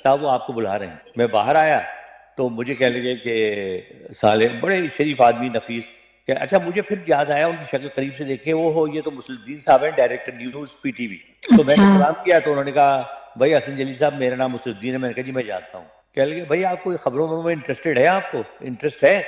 साहब वो आपको बुला रहे हैं। मैं बाहर आया तो मुझे कहने लगे कि साले, बड़े शरीफ आदमी, नफीस। अच्छा, मुझे फिर याद आया उनकी शक्ल करीब से देखे, वो हो ये तो मुस्लिउद्दीन साहब हैं, डायरेक्टर न्यूज़ पीटीवी। तो मैंने अच्छा। सलाम किया तो उन्होंने कहा, भाई हसन जली साहब, मेरा नाम मुस्लिउद्दीन है। मैंने कहा जी मैं जानता हूँ। कह लगे, भाई आपको खबरों में इंटरेस्टेड है, आपको इंटरेस्ट है?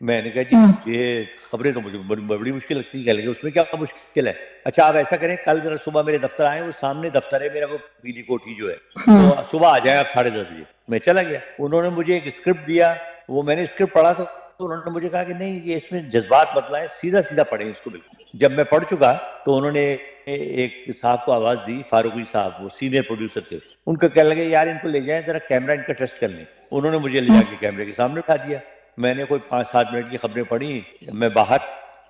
मैंने कहा जी ये खबरें तो मुझे बड़ी मुश्किल लगती है। कह लगे, उसमें क्या मुश्किल है? अच्छा आप ऐसा करें, कल जरा सुबह मेरे दफ्तर आए, वो सामने दफ्तर है मेरा, वो पीली कोठी जो है, तो सुबह आ जाए आप 10:30 बजे। मैं चला गया। उन्होंने मुझे एक स्क्रिप्ट दिया, वो मैंने स्क्रिप्ट पढ़ा तो उन्होंने मुझे कहा कि नहीं, ये इसमें जज्बात मत लाएं, सीधा सीधा पढ़ें इसको। बिल्कुल जब मैं पढ़ चुका तो उन्होंने एक साहब को आवाज दी, फारूकी साहब, वो सीनियर प्रोड्यूसर थे। उनको कहने लगे, यार इनको ले जाएं जरा, कैमरा इनका टेस्ट कर लें। उन्होंने मुझे ले जाके कैमरे के सामने उठा दिया। मैंने कोई 5-7 मिनट की खबरें पढ़ी, मैं बाहर,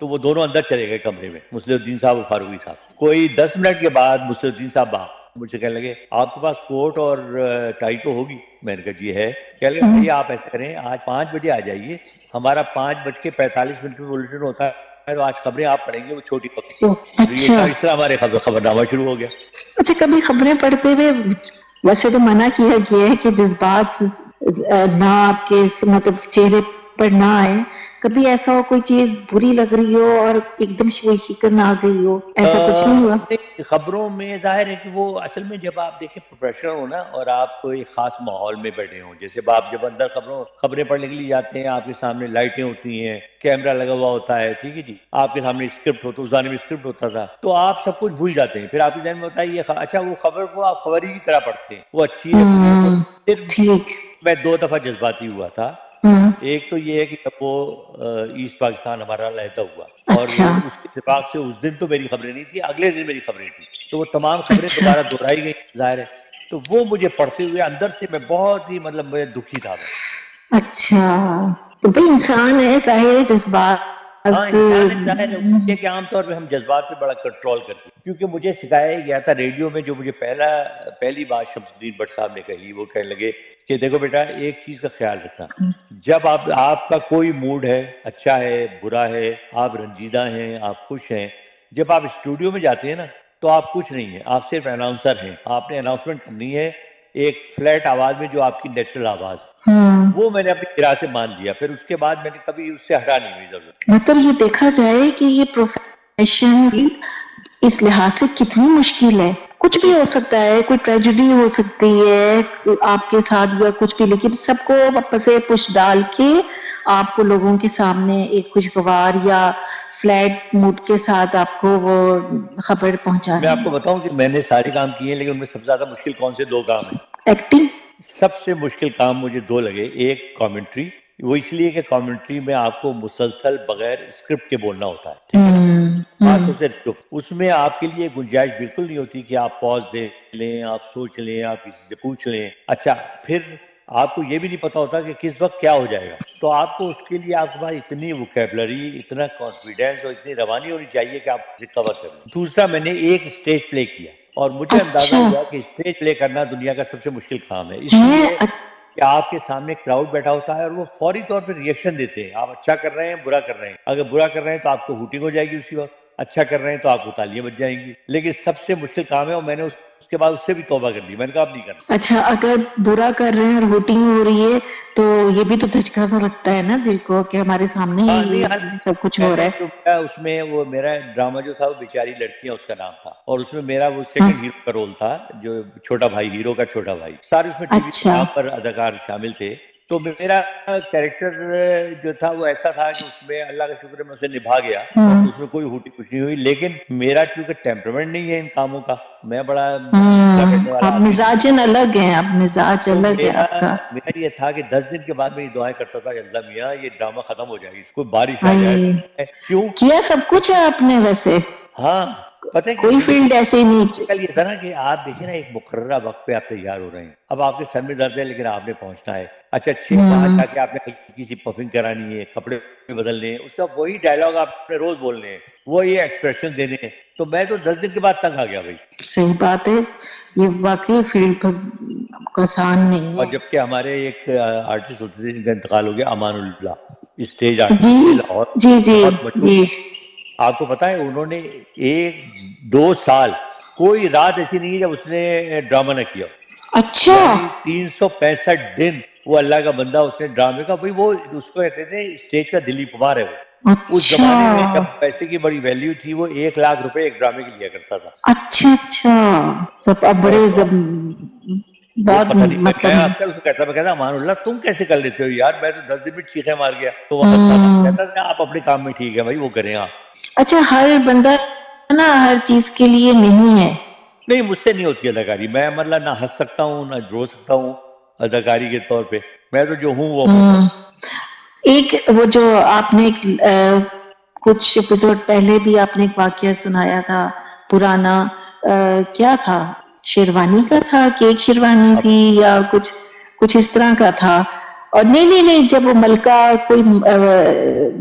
तो वो दोनों अंदर चले गए कमरे में, मुस्लिउद्दीन साहब और फारूकी साहब। कोई 10 मिनट के बाद मुस्लिउद्दीन साहब बाहर मुझसे कहने लगे, आपके पास कोट और टाई तो होगी? मैंने कहा जी है। कह लगे, भाई आप ऐसा करें, आज 5 बजे आ जाइए, हमारा 5:45 में बुलेटिन होता है, तो आज खबरें आप पढ़ेंगे, वो छोटी पक्की। तो ये अच्छा। इस तरह हमारे खबरनामा शुरू हो गया। अच्छा, कभी खबरें पढ़ते हुए, वैसे तो मना किया गया है कि जज्बात ना आपके मतलब चेहरे पर ना आए, कभी ऐसा हो कोई चीज बुरी लग रही हो और एकदम कोई शिकन आ गई हो, ऐसा कुछ नहीं हुआ? नहीं, खबरों में जाहिर है कि वो असल में जब आप देखें प्रोफेशनल हो ना, और आप कोई खास माहौल में बैठे हों, जैसे आप जब अंदर खबरें पढ़ने के लिए जाते हैं, आपके सामने लाइटें होती हैं, कैमरा लगा हुआ होता है, ठीक है जी, आपके सामने स्क्रिप्ट होता है, उस जमाने में स्क्रिप्ट होता था, तो आप सब कुछ भूल जाते हैं। फिर आपके ध्यान में होता है ये अच्छा, वो खबर को आप खबर ही की तरह पढ़ते हैं, वो अच्छी है बुरी है। तो फिर ठीक। मैं 2 दफा जज्बाती हुआ था। एक तो ये है कि जब वो ईस्ट पाकिस्तान हमारा लहदा हुआ, और अच्छा। उसके इत्तेफाक से उस दिन तो मेरी खबरें नहीं थी, अगले दिन मेरी खबरें थी, तो वो तमाम खबरें अच्छा। दोबारा दोहराई गई, जाहिर है। तो वो मुझे पढ़ते हुए अंदर से मैं बहुत ही, मतलब मैं दुखी था मैं। अच्छा, तो भाई इंसान है, जाहिर है जज्बात। हाँ, इंसान है, जाहिर है। ये कि आमतौर पे हम जज्बात पे बड़ा कंट्रोल करते हैं, क्योंकि मुझे सिखाया गया था रेडियो में, जो मुझे पहली बात शमसुद्दीन भट्ट साहब ने कही, वो कहने लगे कि देखो बेटा, एक चीज का ख्याल रखना, जब आपका कोई मूड है, अच्छा है, बुरा है, आप रंजीदा हैं, आप खुश हैं, जब आप स्टूडियो में जाते हैं ना, तो आप कुछ नहीं है, आप सिर्फ अनाउंसर हैं। आपने अनाउंसमेंट करनी है एक फ्लैट आवाज में, जो आपकी नेचुरल आवाज, वो मैंने अपनी गिरा से मान लिया। फिर उसके बाद मैंने कभी उससे हटा नहीं हुई जरूरत। मतलब ये देखा जाए कि ये प्रोफेशन इस लिहाज से कितनी मुश्किल है। कुछ भी हो सकता है, कोई ट्रेजेडी हो सकती है आपके साथ या कुछ भी, लेकिन सबको वापस से पुश डाल के आपको लोगों के सामने एक खुशगवार या फ्लैट मूड के साथ आपको वो खबर मैं पहुंचानी आपको है। बताऊं कि मैंने सारे काम किए, लेकिन उनमें सबसे ज्यादा मुश्किल कौन से 2 काम है? एक्टिंग। सबसे मुश्किल काम मुझे 2 लगे। एक कमेंट्री, वो इसलिए कि कमेंट्री में आपको मुसलसल बगैर स्क्रिप्ट के बोलना होता है, ठीक है ना? खासतौर से तो उसमें आपके लिए गुंजाइश बिल्कुल नहीं होती कि आप पॉज दे लें, आप सोच लें, आप किसी से पूछ लें। अच्छा, फिर आपको ये भी नहीं पता होता कि किस वक्त क्या हो जाएगा, तो आपको उसके लिए आपके पास इतनी वोकैबुलरी, इतना कॉन्फिडेंस और इतनी रवानी होनी चाहिए कि आप उसे कवर कर लें। दूसरा, मैंने एक स्टेज प्ले किया, और मुझे अंदाजा अच्छा हुआ कि स्टेज प्ले करना दुनिया का सबसे मुश्किल काम है, है। इसलिए कि आपके सामने क्राउड बैठा होता है, और वो फौरी तौर पे रिएक्शन देते हैं। आप अच्छा कर रहे हैं, बुरा कर रहे हैं, अगर बुरा कर रहे हैं तो आपको हूटिंग हो जाएगी उसी वक्त, अच्छा कर रहे हैं तो आपको तालियां बज जाएंगी। लेकिन सबसे मुश्किल काम है, और मैंने उसके बाद उससे भी तौबा कर ली, मैंने कहा अब नहीं करना। अच्छा, अगर बुरा कर रहे हैं और वोटिंग हो रही है, तो ये भी तो धचका सा लगता है ना दिल को कि हमारे सामने ही हाँ नहीं, ये सब कुछ हो मैंने रहा है। जो किया उसमें, वो मेरा ड्रामा जो था वो बेचारी लड़कियां उसका नाम था, और उसमें मेरा वो सेकंड हीरो का रोल था, जो छोटा भाई, हीरो का छोटा भाई। सारे उसमें टीवी के अच्छा। नाम पर अदाकार शामिल थे। तो मेरा कैरेक्टर जो था वो ऐसा था कि उसमें अल्लाह का शुक्र है मैं उसे निभा गया, तो उसमें कोई हुटी कुछ नहीं हुई। लेकिन मेरा चूंकि टेम्परामेंट नहीं है इन कामों का, मैं बड़ा गुस्सा करने वाला आप आदमी हूँ, मिजाजन अलग हैं, आप मिजाज तो अलग है मेरा आपका। मेरा ये था कि 10 दिन के बाद मेरी दुआएं करता था कि अल्लाह मियाँ ये ड्रामा खत्म हो जाएगी, इसको बारिश आ जाए। हाय, क्यों? किया सब कुछ है आपने वैसे। हाँ, पता है कि कोई फील्ड ऐसे नहीं। कल ये था ना कि आप देखिए ना, एक मुकर्ररा वक्त पे आप तैयार हो रहे हैं, अब आपके सर में दर्द है लेकिन आपने पहुंचना है। अच्छा, वहां जाके आपने हल्की सी पफिंग करानी है, कपड़े बदलने हैं, उसका वही डायलॉग आपने रोज बोलने हैं, वो ये एक्सप्रेशन देने हैं। तो मैं तो 10 दिन के बाद तंग आ गया भाई। सही बात है, ये वाकई फील्ड पर आसान नहीं और है। जबकि हमारे एक आर्टिस्ट होते थे जिनका इंतकाल हो गया, अमानुल्लाह, स्टेज जी आर्टिस्ट थे, लाहौर, जी जी बहुत मशहूर। जी। आपको पता है उन्होंने 1-2 साल, कोई रात ऐसी नहीं है जब उसने ड्रामा ना किया। अच्छा। यानी 365 दिन वो अल्लाह का बंदा उसने ड्रामे का, भाई वो उसको कहते थे स्टेज का दिलीप कुमार है वो। उस अच्छा जमाने में जब पैसे की बड़ी वैल्यू थी, वो 1 लाख रुपए एक ड्रामे के लिया करता था। अच्छा अच्छा। सब अब बड़े तो वो बहुत पता नहीं, मैं मतलब। अक्सर उसको कहता, मैं कहता अमानुल्लाह तुम कैसे कर लेते हो यार, मैं तो 10 दिन में चीखे मार गया। तो वो हंसता था, हम्म। कहता था आप अपने काम में ठीक है भाई, वो करें आप। अच्छा, हर बंदा ना हर चीज के लिए नहीं है। नहीं, मुझसे नहीं होती अदाकारी, मैं मतलब ना हंस सकता हूँ ना रो सकता हूँ अदाकारी के तौर पे। मैं तो जो हूँ वो हूँ बस। एक वो जो आपने कुछ एपिसोड पहले भी आपने एक वाकया सुनाया था पुराना, क्या था, शेरवानी का था कि एक शेरवानी अब थी या कुछ कुछ इस तरह का था। और नहीं नहीं नहीं, जब वो मलका कोई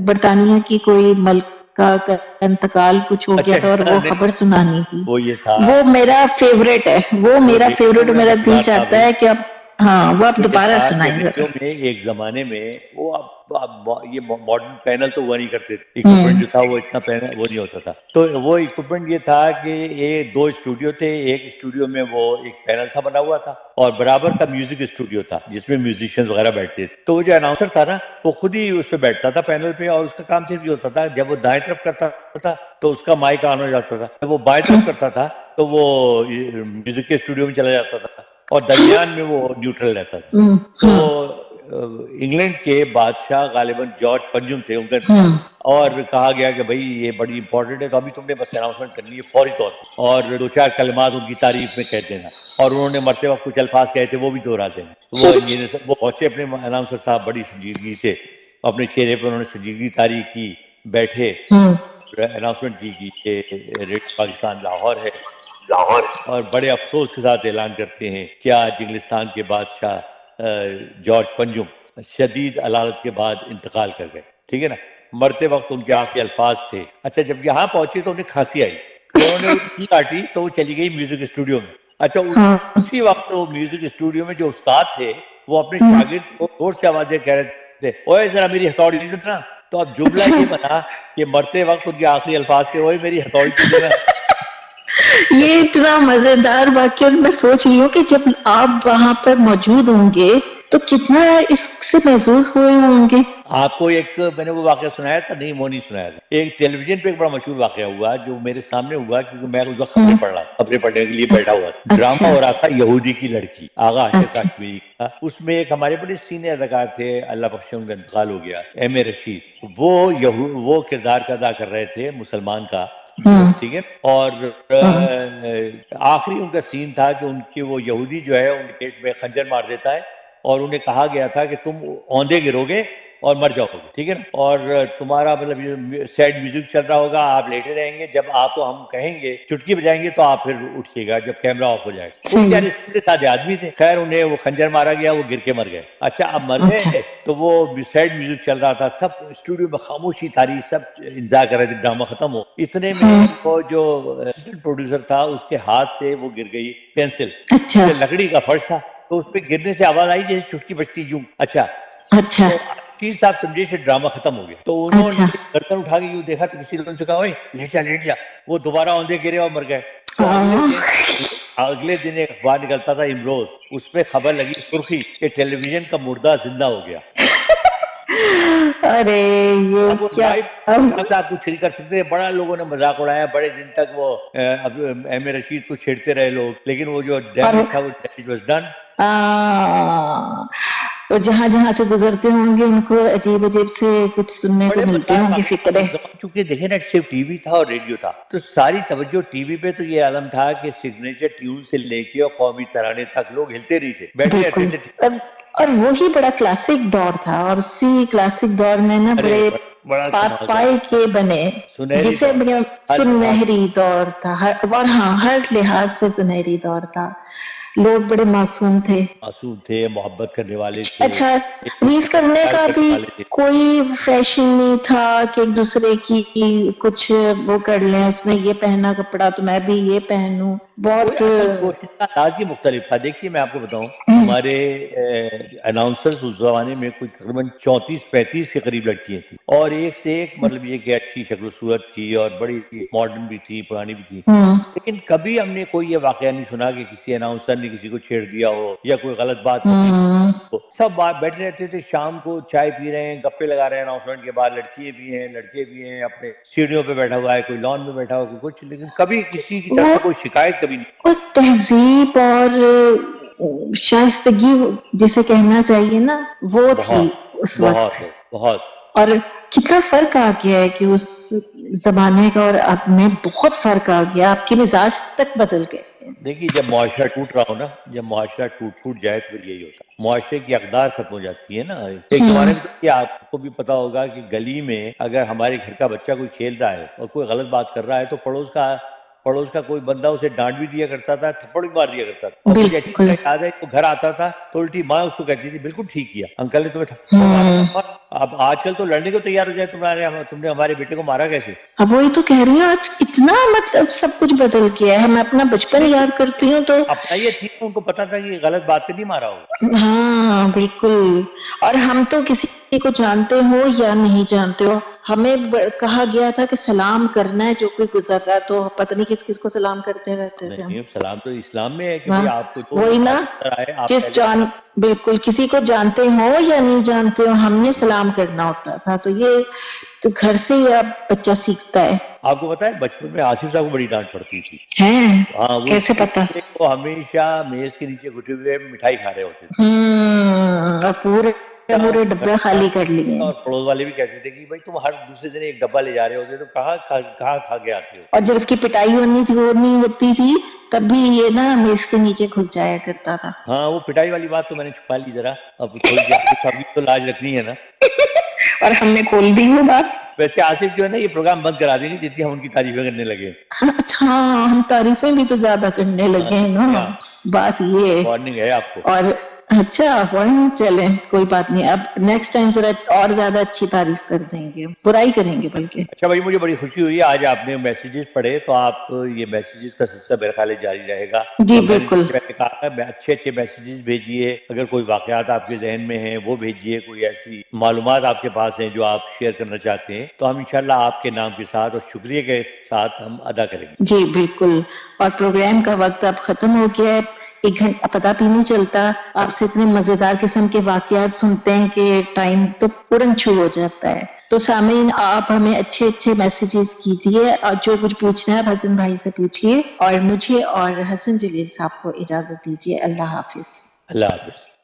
बरतानिया की कोई मलका का इंतकाल कुछ हो गया अच्छा, था और वो नहीं, खबर सुनानी थी। वो ये था, वो मेरा फेवरेट है, वो वो मेरा रेडियो फेवरेट, में मेरा दिल मजेदार था चाहता भाई। है कि अब हाँ वो आप वो ये दोबारा था कि सुनाएंगे रेडियो जरा। में एक जमाने में वो, अब ये मॉडर्न पैनल तो हुआ नहीं करते थे, इक्विपमेंट हम्म जो था वो इतना पैनल वो नहीं होता था। तो वो इक्विपमेंट ये था कि ये 2 स्टूडियो थे, एक स्टूडियो में वो एक पैनल सा बना हुआ था और बराबर का म्यूजिक स्टूडियो था जिसमें म्यूजिशियंस वगैरह बैठते थे। तो वो जो अनाउंसर था ना, वो खुद ही उस पर बैठता था पैनल पे, और उसका काम सिर्फ ये होता था, जब वो दाएं तरफ करता था तो उसका माइक ऑन हो जाता था, जब वो बाएं तरफ करता था तो वो म्यूजिक के स्टूडियो में चला जाता था, और दरमियान में वो न्यूट्रल रहता था। हम्म तो इंग्लैंड के बादशाह गालिबन जॉर्ज पंजुम थे उनका, हम्म और कहा गया कि भाई ये बड़ी इंपॉर्टेंट है, तो अभी तुमने बस अनाउंसमेंट करनी है फौरी तौर पर, और 2-4 कलमात उनकी तारीफ में कह देना। और उन्होंने मरते वक्त कुछ अल्फाज कहे थे, वो भी दोहरा देना। तो वो इंजीनियर साहब वो पहुंचे, अपने अनाउंसर साहब बड़ी संजीदगी से, अपने चेहरे पर उन्होंने संजीदगी तारीफ की, बैठे, हम्म अनाउंसमेंट की कि ये रेडियो पाकिस्तान लाहौर है, लाहौर। और बड़े अफसोस के साथ ऐलान करते हैं कि आज इंग्लिस्तान के बादशाह जॉर्ज पंजुम शदीद अलालत के बाद इंतकाल कर गए। ठीक है ना, मरते वक्त उनके आखिरी अल्फाज थे। अच्छा, जब यहाँ पहुंचे तो उन्हें खांसी आई, तो उन्होंने उठी काटी, तो वो चली गई म्यूजिक स्टूडियो में। अच्छा, हाँ उसी वक्त वो म्यूजिक स्टूडियो में जो उस्ताद थे, वो अपने हम्म। शागिर्द को जोर से आवाजें कह रहे थे, ओए जरा मेरी हथौड़ी दे देना। तो अब जुमला अच्छा, ये बना कि मरते वक्त उनके आखिरी अल्फाज थे, ओए मेरी हथौड़ी तो देना। ये इतना मजेदार वाक्य मैं सोच रही हूँ कि जब आप वहां पर मौजूद होंगे तो कितना इससे महसूस हुए होंगे। आपको एक मैंने वो वाकया सुनाया था, नहीं वो नहीं सुनाया था, एक टेलीविजन पे एक बड़ा मशहूर वाकया हुआ जो मेरे सामने हुआ, क्योंकि मैं उस वक्त खबरें पढ़ रहा था, खबरें पढ़ने के लिए बैठा हुआ था। ड्रामा अच्छा हो रहा था यहूदी की लड़की, आगा आशिर अच्छा। काश्मीरी का। उसमें एक हमारे बड़े सीनियर अदाकार थे, अल्लाह बख्शे उनका इंतकाल हो गया, एम ए रशीद, वो किरदार का अदा कर रहे थे मुसलमान का। हम्म ठीक है, और आखिरी उनका सीन था कि उनके वो यहूदी जो है उनके पेट में खंजर मार देता है, और उन्हें कहा गया था कि तुम औंधे गिरोगे और मर जाओगे। ठीक है ना, और तुम्हारा मतलब ये सैड म्यूजिक चल रहा होगा, आप लेटे रहेंगे, जब आपको हम कहेंगे चुटकी बजाएंगे तो आप फिर उठिएगा जब कैमरा ऑफ हो जाएगा। वो सही। बेचारे सीधे साधे आदमी थे, खैर उन्हें वो खंजर मारा गया, वो गिर के मर गए। अच्छा, अब मर अच्छा गए तो वो सैड म्यूजिक चल रहा था, सब स्टूडियो में खामोशी तारी, सब इंतजार कर रहे थे ड्रामा खत्म हो। इतने में वो जो असिस्टेंट प्रोड्यूसर था उसके हाथ से वो गिर गई पेंसिल, अच्छा लकड़ी का फर्श था, तो उस पर गिरने से आवाज आई जैसे चुटकी बजती यूं। अच्छा, अच्छा तो पीर साहब समझे कि ड्रामा खत्म हो गया, तो उन्होंने अच्छा। गर्दन उठा के यूं देखा, तो किसी ने उनसे कहा, ओए लेट जा लेट जा। वो दोबारा औंधे गिरे और मर गए। तो हाँ। अगले दिन एक अखबार निकलता था इमरोज, उसपे खबर लगी सुर्खी कि टेलीविजन का मुर्दा जिंदा हो गया। अरे ये अब वो क्या। लाइव आप कुछ नहीं कर सकते, बड़ा लोगों ने मजाक उड़ाया, बड़े दिन तक वो एम ए रशीद को छेड़ते रहे लोग, लेकिन वो जो और डैमेज था वो डैमेज वाज डन। और जहां जहां से गुजरते होंगे उनको अजीब अजीब से कुछ सुनने को बड़े मिलते मसाइल होंगे, पाकिस्तान फिक्रे। उस जमाने, चूंकि देखे ना सिर्फ टीवी था और रेडियो था, तो सारी तवज्जो टीवी पे, तो ये आलम था कि सिग्नेचर ट्यून से लेके और कौमी तराने तक लोग हिलते नहीं थे, बैठे रहते बिल्कुल। थे। और और वही बड़ा क्लासिक दौर था, और उसी क्लासिक दौर में ना अरे बड़े बड़ा कमाल का पाए के बने, सुनहरी जिसे दौर, हर लिहाज से। सुनहरी दौर था, और हाँ हर लिहाज से सुनहरी दौर था। लोग बड़े मासूम थे। मासूम थे, मोहब्बत करने वाले थे, अच्छा, एक रील्स दूसरे को करने प्यार का करने भी वाले थे। कोई फैशन नहीं था कि एक दूसरे की कुछ वो कर लें, उसने ये पहना कपड़ा तो मैं भी ये पहनूं, कोई बहुत। असल कोशिश का अंदाज ही मुख्तलिफ था। देखिए मैं आपको बताऊं, हमारे अनाउंसर्स उस जमाने में कोई तकरीबन 34-35 के करीब लड़कियां थी, और एक से एक मतलब ये कि अच्छी शक्ल सूरत थी और बड़ी मॉडर्न भी थी, पुरानी भी थी। लेकिन कभी हमने कोई ये वाकया नहीं सुना कि किसी अनाउंसर ने किसी को छेड़ दिया हो या कोई गलत बात हो। सब बात बैठे रहते थे, शाम को चाय पी रहे हैं, गप्पे लगा रहे हैं, अनाउंसमेंट के बाद लड़कियां भी हैं, लड़के भी हैं, अपने सीढ़ियों पे बैठा हुआ है, कोई लॉन में बैठा हुआ, कुछ, लेकिन कभी किसी की तरफ से कोई शिकायत कभी नहीं। और तहजीब और शाइस्तगी जिसे कहना चाहिए ना, वो थी उस वक्त। बहुत और कितना फर्क आ गया है कि उस जमाने का और अब में बहुत फर्क आ गया, आपके मिजाज तक बदल गए। देखिए, जब मुआशरा टूट रहा हो ना, जब मुआशरा टूट जाए तो फिर यही होता है, मुआशरे की अकदार खत्म हो जाती है ना। एक जमाने में तो आपको भी पता होगा कि गली में अगर हमारे घर का बच्चा कोई खेल रहा है और कोई गलत बात कर रहा है तो पड़ोस का कोई बंदा उसे डांट भी दिया करता था, थप्पड़ भी मार दिया करता था। और मुझे अच्छी तरह याद है, तो घर आता था तो उल्टी माँ उसको कहती थी, बिल्कुल ठीक किया, अंकल ने तुम्हें थप्पड़ मारा। अब आजकल तो लड़ने को तैयार हो जाए, तुमने हमारे बेटे को मारा कैसे। अब वही तो कह रही हूँ, आज इतना मतलब सब कुछ बदल गया है। मैं अपना बचपन याद करती हूँ तो अपना ये थी, उनको पता था कि गलत बात नहीं मारा होगा। हाँ बिल्कुल। और हम तो किसी को जानते हो या नहीं जानते हो, हमें कहा गया था कि सलाम करना है, जो कोई गुजर रहा तो पता नहीं किस किस को सलाम करते रहते थे। नहीं, सलाम तो इस्लाम में है कि भाई आपको तो वही ना, जिस जान बिल्कुल किसी को जानते हो या नहीं जानते हो, हमने सलाम करना होता था। तो ये तो घर से ही अब बच्चा सीखता है। आपको पता है, बचपन में आसिफ साहब को बड़ी डांट पड़ती थी। हैं? हाँ, कैसे पता? वो हमेशा मेज के नीचे घुटे हुए मिठाई खा रहे होते थे। और पूरे डब्बे खाली कर लिए। और पड़ोस वाले भी कहते थे कि भाई तुम हर दूसरे दिन एक डब्बा ले जा रहे होते, तो कहाँ खा के आते हो। और जब उसकी पिटाई होनी होती थी, तब भी ये ना मेज के नीचे घुस जाया करता था। हाँ, वो पिटाई वाली बात तो मैंने छुपा ली जरा, अब थोड़ी आसिफ तो लाज रखनी है ना। और हमने खोल दी वो बात। वैसे आसिफ जो है ना, ये प्रोग्राम बंद करा देंगे जितनी हम उनकी तारीफें करने लगे। अच्छा, हम तारीफें भी तो ज्यादा करने लगे हैं ना, बात ये वार्निंग है आपको। और अच्छा वार्निंग, चले कोई बात नहीं, अब नेक्स्ट टाइम जरा और ज्यादा अच्छी तारीफ कर देंगे, बुराई करेंगे बल्कि। अच्छा भाई, मुझे बड़ी खुशी हुई आज आपने मैसेजेस पढ़े, तो आप ये मैसेजेस का सिलसिला मेरे ख्याल जारी रहेगा। जी बिल्कुल। मैंने कहा अच्छे मैसेजेस भेजिए, अगर कोई वाकयात आपके जहन में है वो भेजिए, कोई ऐसी मालूमात आपके पास है जो आप शेयर करना चाहते हैं, तो हम इंशाल्लाह आपके नाम के साथ और शुक्रिया के साथ हम अदा करेंगे। जी बिल्कुल। और प्रोग्राम का वक्त अब खत्म हो गया है, 1 घंटा पता भी नहीं चलता। आपसे इतने मजेदार किस्म के वाकयात सुनते हैं कि टाइम तो पूरन छू हो जाता है। तो सामीन, आप हमें अच्छे मैसेजेस कीजिए और जो कुछ पूछना है हसन भाई से पूछिए, और मुझे और हसन जलील साहब को इजाजत दीजिए। अल्लाह हाफिज। अल्लाह हाफिज।